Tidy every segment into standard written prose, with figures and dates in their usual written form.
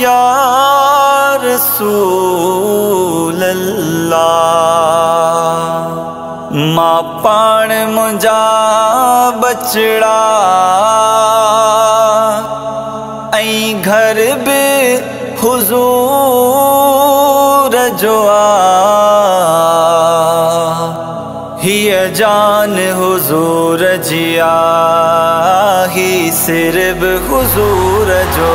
या रसूल अल्लाह, मां पाण मुंहिंजा बचड़ा ऐं घर बि हुज़ूर जो हिय जान हुज़ूर जी ही सिर बि हुज़ूर जो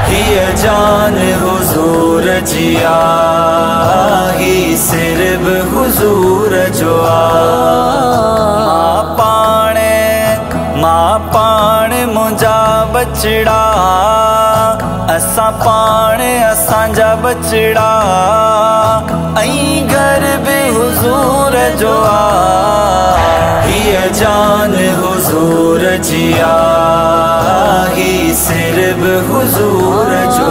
हिय जान हुज़ूर जी ही सिर बि हुज़ूर जो मां पाण मुंहिंजा बचड़ा असां पाण असांजा बचड़ा ऐं घर बि हुज़ूर जो हिय जान हुज़ूर जी ही सिर बि हुज़ूर जो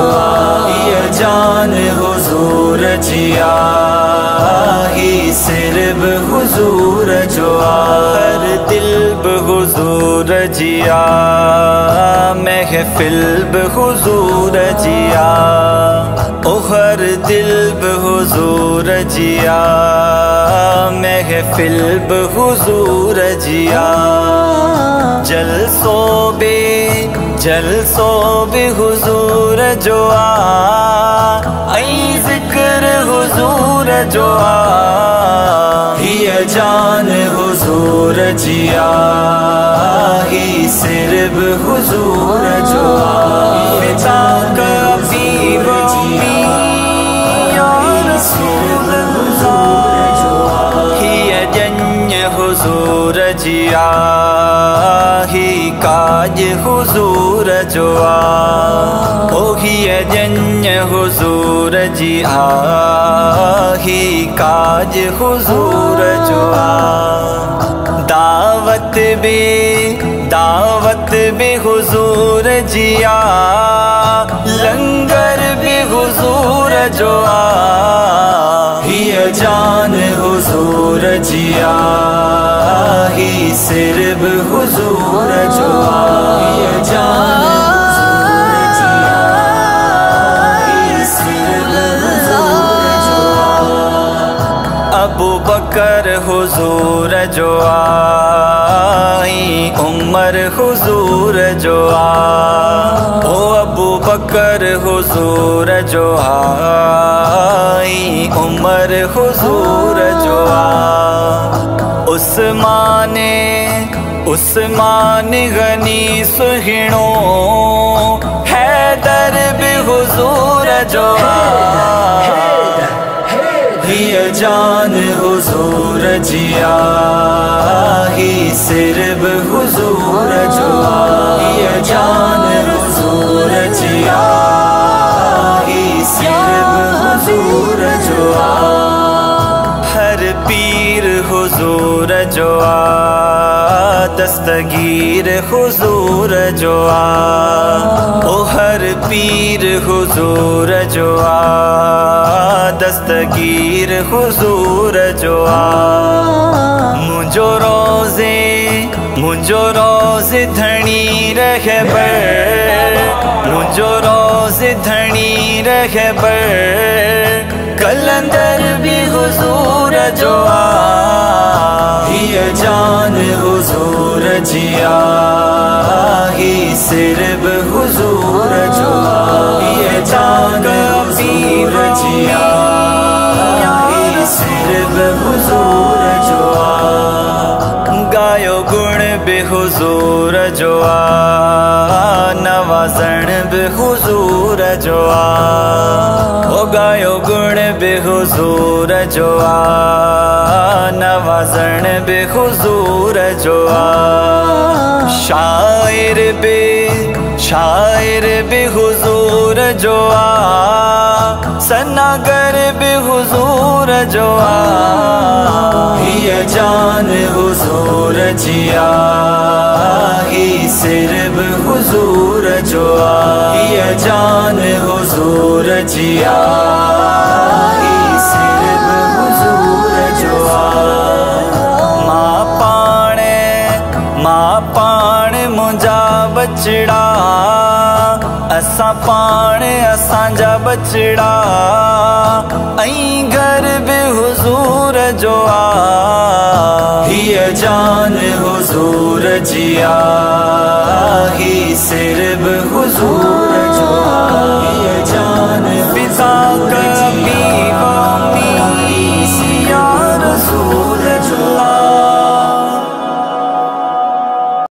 हिय जान हुज़ूर जी ही सिर बि हुज़ूर जो हर दिल बि हुज़ूर जी महफिल बि हुज़ूर जी ओ हर दिल बि हुज़ूर जी महफिल बि हुज़ूर जी जलसो बि हुज़ूर जो ऐं ज़िक्र हुज़ूर जो हिय जान हुज़ूर जी ही सिर बि हुज़ूर जो हुज़ूर जी ही काज हुज़ूर जो ओ हिय जन्य हुज़ूर जी ही काज हुज़ूर जो दावत बि हुज़ूर जी लंगर बि हुज़ूर जो हिय जान हुज़ूर जी ही सिर बि हुज़ूर जो हिय जान हुज़ूर जी ही सिर बि हुज़ूर जो अबू बकर हुज़ूर जो उमर हुज़ूर जो ओ अबू बकर हुज़ूर जो उमर हुज़ूर जो उस्मान गनी सुहिणो हैदर बि हुज़ूर जो हिय जान हुज़ूर जी ही सिर बि हुज़ूर जो हिय जान हुज़ूर जी ही सिर बि हुज़ूर जो हर पीर हुज़ूर जो दस्तगीर हुज़ूर जो ओ हर पीर हुज़ूर जो दस्तगीर हुज़ूर जो मुंहिंजो रोज़े धणी रहबर मुंहिंजो रोज़े धणी रहबर कलंदर बि हुज़ूर जो हिय जान हुज़ूर जी ही सिर बि हुज़ूर जो हिय जान हुज़ूर जी ही सिर बि हुज़ूर जो गायो गुण बि हुज़ूर जो नवाज़ण बि हुज़ूर जो ओ गायो गुण बि हुज़ूर जो नवाज़ण बि हुज़ूर जो शाइर बि हुज़ूर जो सनागर बि हुज़ूर जो हिय जान हुज़ूर जी ही सिर बि हुज़ूर जो हिय जान हुज़ूर जी ही सिर बि हुज़ूर जो मां पाण पाण मुंजा बचड़ा, असा पाण असांजा बचड़ा, ऐं घर भी हुजूर जो आ। हीअ जान हुजूर जी आ, ही सिर भी हुजूर